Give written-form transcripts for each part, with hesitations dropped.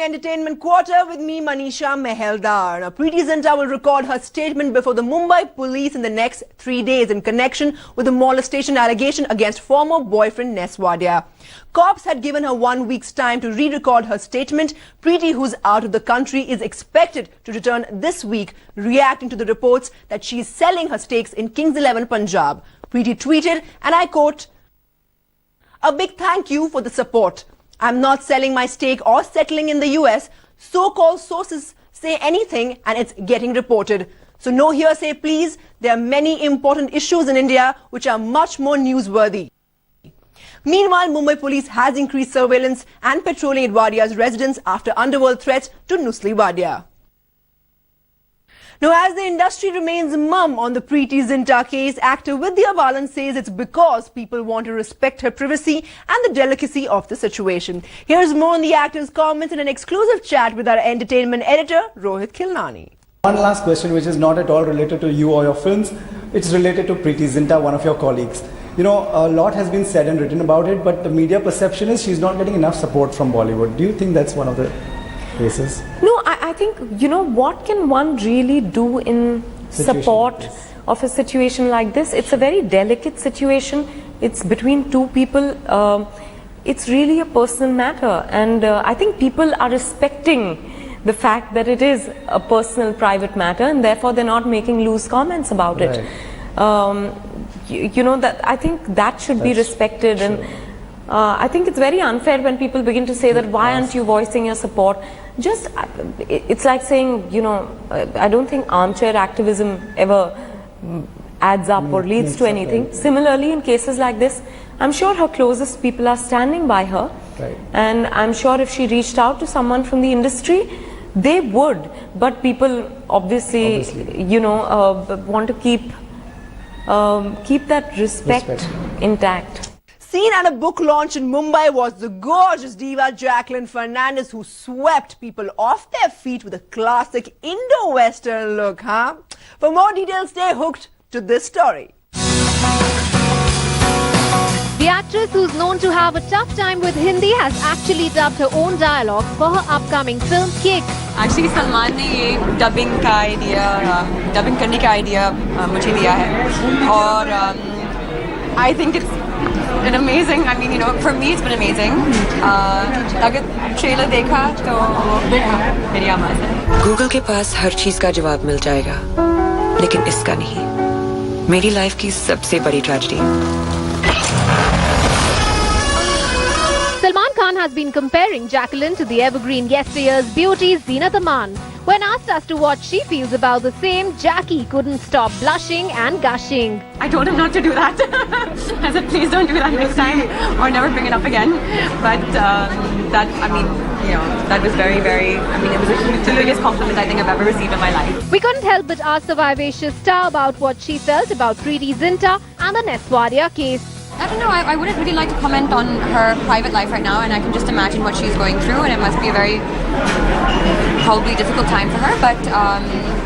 Entertainment Quarter with me, Manisha Meheldar. Now, Preity Zinta will record her statement before the Mumbai police in the next 3 days in connection with the molestation allegation against former boyfriend Ness Wadia. Cops had given her 1 week's time to re-record her statement. Preity, who's out of the country, is expected to return this week, reacting to the reports that she is selling her stakes in Kings 11 Punjab. Preity tweeted, and I quote, "A big thank you for the support. I'm not selling my stake or settling in the US. So-called sources say anything and it's getting reported. So no hearsay, please. There are many important issues in India which are much more newsworthy." Meanwhile, Mumbai police has increased surveillance and patrolling at Wadia's residence after underworld threats to Nusli Wadia. Now, as the industry remains mum on the Preity Zinta case, actor Vidya Balan says it's because people want to respect her privacy and the delicacy of the situation. Here's more on the actor's comments in an exclusive chat with our entertainment editor, Rohit Khilnani. One last question, which is not at all related to you or your films. It's related to Preity Zinta, one of your colleagues. You know, a lot has been said and written about it, but the media perception is she's not getting enough support from Bollywood. Do you think that's one of the cases? No, I think, you know, what can one really do in support of a situation like this? It's a very delicate situation. It's between two people. It's really a personal matter. And I think people are respecting the fact that it is a personal, private matter, and therefore they're not making loose comments about it. You know, that I think that should be respected. Sure. And I think it's very unfair when people begin to say that why aren't you voicing your support? Just, it's like saying, you know, I don't think armchair activism ever adds up or leads to anything. Similarly, in cases like this, I'm sure her closest people are standing by her. And I'm sure if she reached out to someone from the industry, they would. But people obviously. You know, want to keep that respect intact. Seen at a book launch in Mumbai was the gorgeous diva Jacqueline Fernandez, who swept people off their feet with a classic Indo-Western look, huh? For more details, stay hooked to this story. The actress, who's known to have a tough time with Hindi, has actually dubbed her own dialogue for her upcoming film Kick. Actually, Salman ने ये dubbing का idea, dubbing करने का idea मुझे दिया है, और I think it's an amazing. I mean, you know, for me it's been amazing. अगर ट्रेलर देखा तो मेरी आवाज़ है. गूगल के पास हर चीज का जवाब मिल जाएगा, लेकिन इसका नहीं. मेरी लाइफ की सबसे बड़ी tragedy. Salman Khan has been comparing Jacqueline to the evergreen yesteryear's beauty Zinta-Ness. When asked as to what she feels about the same, Jackie couldn't stop blushing and gushing. I told him not to do that. I said, please don't do that next time, or never bring it up again. But that, I mean, you know, that was very, very, I mean, it was the biggest compliment I think I've ever received in my life. We couldn't help but ask the vivacious star about what she felt about Preity Zinta and the Ness Wadia case. I don't know, I wouldn't really like to comment on her private life right now, and I can just imagine what she's going through, and it must be a very probably difficult time for her, but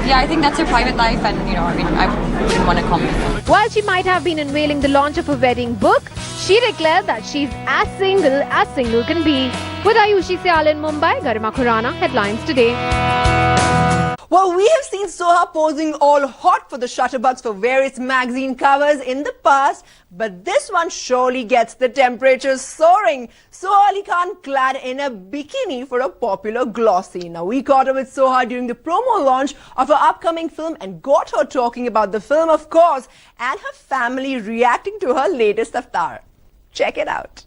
yeah, I think that's her private life, and you know, I mean, I wouldn't want to comment. While she might have been unveiling the launch of a wedding book, she declared that she's as single can be. With Ayushi Syal in Mumbai, Garima Khurana, Headlines Today. Well, we have seen Soha posing all hot for the shutterbugs for various magazine covers in the past, but this one surely gets the temperatures soaring. Soha Ali Khan clad in a bikini for a popular glossy. Now, we caught her with Soha during the promo launch of her upcoming film and got her talking about the film, of course, and her family reacting to her latest avatar. Check it out.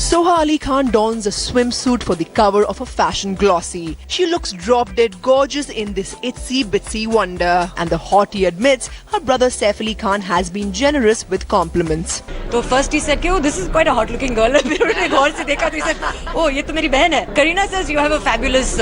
Soha Ali Khan dons a swimsuit for the cover of a fashion glossy. She looks drop-dead gorgeous in this itsy-bitsy wonder. And the hottie admits her brother Saif Ali Khan has been generous with compliments. So first he said, oh, this is quite a hot-looking girl. He said, oh, ye to meri behan hai. Kareena says you have a fabulous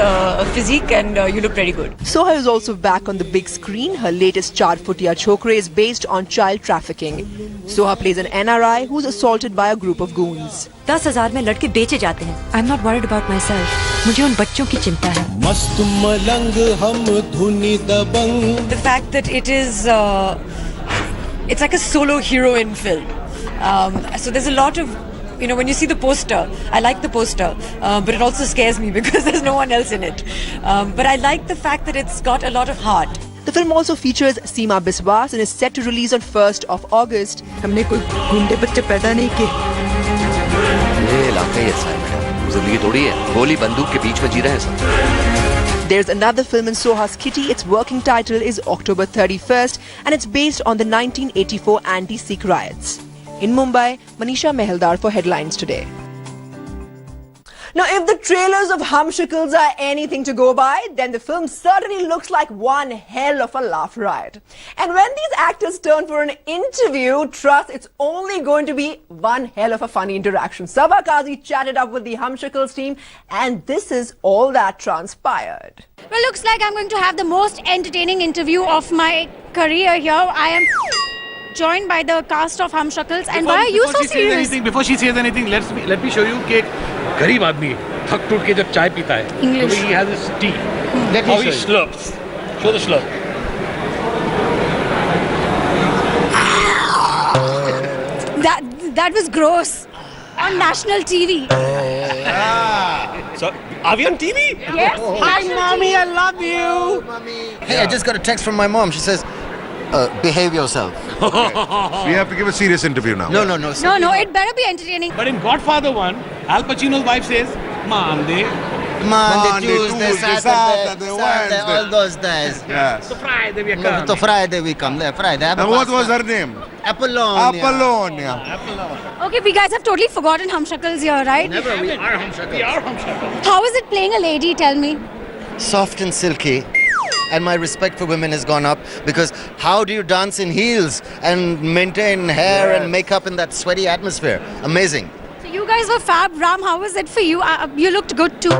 physique and you look very good. Soha is also back on the big screen. Her latest Char Futiya Chokre is based on child trafficking. Soha plays an NRI who's assaulted by a group of goons. 10,000 में लड़के बेचे जाते हैं. I'm not worried about myself. मुझे उन बच्चों की चिंता है. मस्त मलंग हम धुनी दबंग. The fact that it is, it's like a solo heroine film. So there's a lot of you know, when you see the poster, I like the poster, but it also scares me because there's no one else in it. But I like the fact that it's got a lot of heart. The film also features Seema Biswas and is set to release on 1st of August. हमने कोई गुंडे बच्चे पैदा नहीं किए। ये इलाका ही ऐसा है मैडम, जिंदगी थोड़ी है, गोली बंदूक के बीच में जी रहे हैं सब। There's another film in Soha's kitty. Its working title is October 31st and it's based on the 1984 anti-Sikh riots. In Mumbai, Manisha Meheldar for Headlines Today. Now, if the trailers of Humshakals are anything to go by, then the film certainly looks like one hell of a laugh riot. And when these actors turn for an interview, trust it's only going to be one hell of a funny interaction. Sabha Kazi chatted up with the Humshakals team, and this is all that transpired. Well, looks like I'm going to have the most entertaining interview of my career here. I am joined by the cast of Humshakals. And why are you so serious? Before she says anything, let me show you कि गरीब आदमी थक टूट के जब चाय पीता है, English. he has his tea. How he slurps. Show the slurp. That was gross. On national TV. So, are we on TV? Yes. Hi, mommy, I love you. Hey, I just got a text from my mom. She says, behave yourself. We have to give a serious interview now. No. No, it better be entertaining. But in Godfather 1, Al Pacino's wife says, Monday, Tuesday, Saturday, all those days. Yes. so Friday we come. So Friday we come there. Friday. And what was her name? Apollonia. Okay, we guys have totally forgotten Humshakals here, right? Never. We are Humshakals. How is it playing a lady? Tell me. Soft and silky. And my respect for women has gone up because how do you dance in heels and maintain hair and makeup in that sweaty atmosphere? Amazing. So you guys were fab. Ram, how was it for you? You looked good too.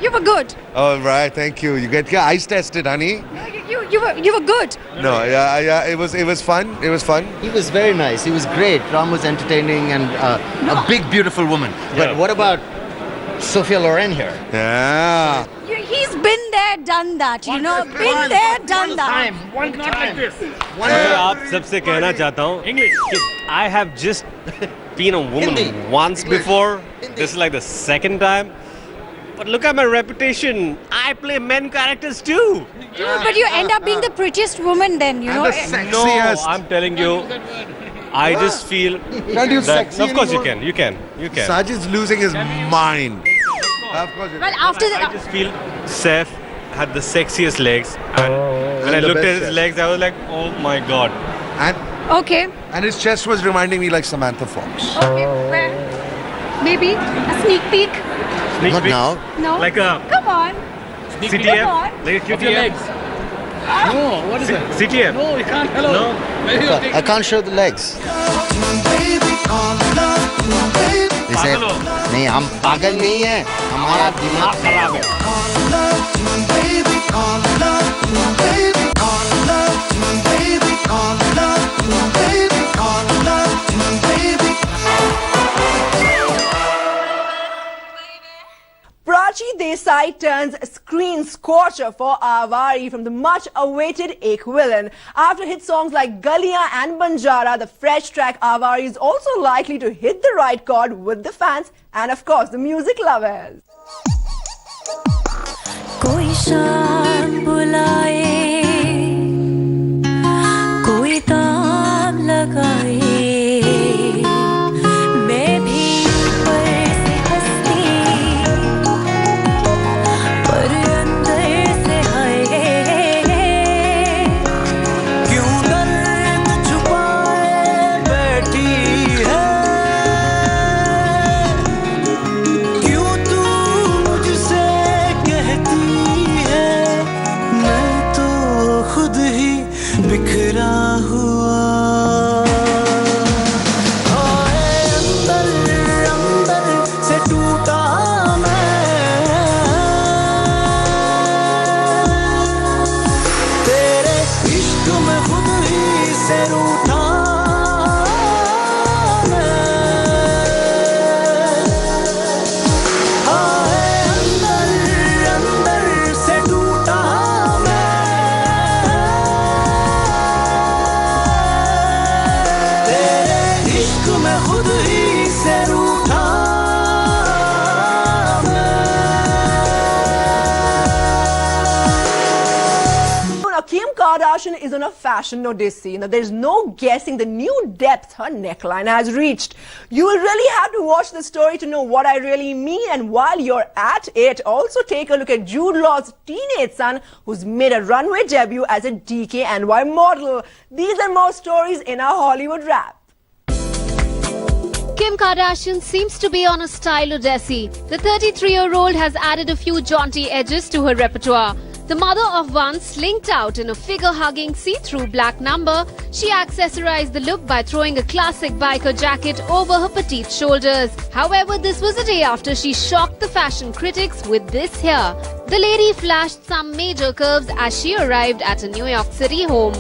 you were good. All right, thank you. You get your eyes tested, honey. You were good. No, yeah. It was fun. It was fun. He was very nice. He was great. Ram was entertaining and a big, beautiful woman. But what about Sophia Loren here? Yeah. He's been there, done that. You know, been there, done that. One not like this. मैं आप सबसे कहना चाहता हूँ कि I have just been a woman once before. This is like the second time. But look at my reputation. I play men characters too. But you end up being the prettiest woman then, you know. And the sexiest. No, I'm telling you. I just feel Can't you that, sexy of course you anymore? can. Sajid's losing his mind. Of course. Well, after I that, just feel Seth had the sexiest legs, and when I the looked best at his chest. legs, I was like, oh my god. okay. And his chest was reminding me like Samantha Fox. Okay, well, maybe a sneak peek. Sneak Not peek. now. No. Like a Come on. CTF, Come on. like a QTF. Of your legs. No, what is it? CTF. No, you can't. Hello. No. I can't show the legs. They said, नहीं हम पागल नहीं हैं, हमारा दिमाग खराब है. Prachi Desai turns screen scorcher for Avari from the much-awaited Ek Villain. After hit songs like Galiyan and Banjara, the fresh track Avari is also likely to hit the right chord with the fans and, of course, the music lovers. कोई शाम बुलाए, कोई ताम लगाए, मैं भी पर से हंसती, पर अंदर से हाय, क्यों दर्द छुपाए बैठी है, क्यों तू मुझसे कहती है Kim Kardashian is on a fashion odyssey. Now, there's no guessing the new depth her neckline has reached. You will really have to watch the story to know what I really mean. And while you're at it, also take a look at Jude Law's teenage son, who's made a runway debut as a DKNY model. These and more stories in our Hollywood Wrap. Kim Kardashian seems to be on a style odyssey. The 33-year-old has added a few jaunty edges to her repertoire. The mother of one slinked out in a figure-hugging see-through black number. She accessorized the look by throwing a classic biker jacket over her petite shoulders. However, this was a day after she shocked the fashion critics with this here. The lady flashed some major curves as she arrived at a New York City home.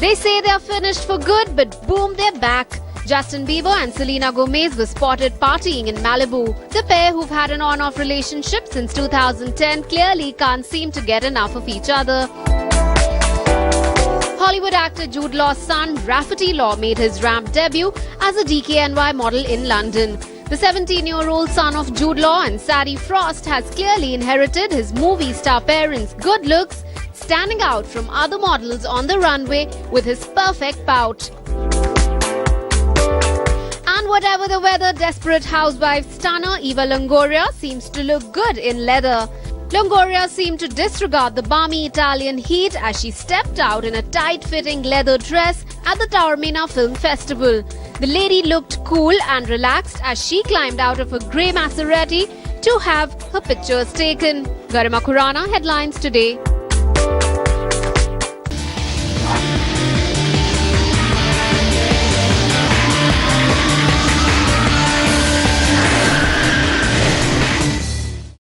They say they're finished for good, but boom, they're back. Justin Bieber and Selena Gomez were spotted partying in Malibu. The pair, who've had an on-off relationship since 2010, clearly can't seem to get enough of each other. Hollywood actor Jude Law's son, Rafferty Law, made his ramp debut as a DKNY model in London. The 17-year-old son of Jude Law and Sadie Frost has clearly inherited his movie star parents' good looks, standing out from other models on the runway with his perfect pout. And whatever the weather, desperate housewife stunner Eva Longoria seems to look good in leather. Longoria seemed to disregard the balmy Italian heat as she stepped out in a tight-fitting leather dress at the Taormina Film Festival. The lady looked cool and relaxed as she climbed out of her grey Maserati to have her pictures taken. Garima Khurana, headlines today.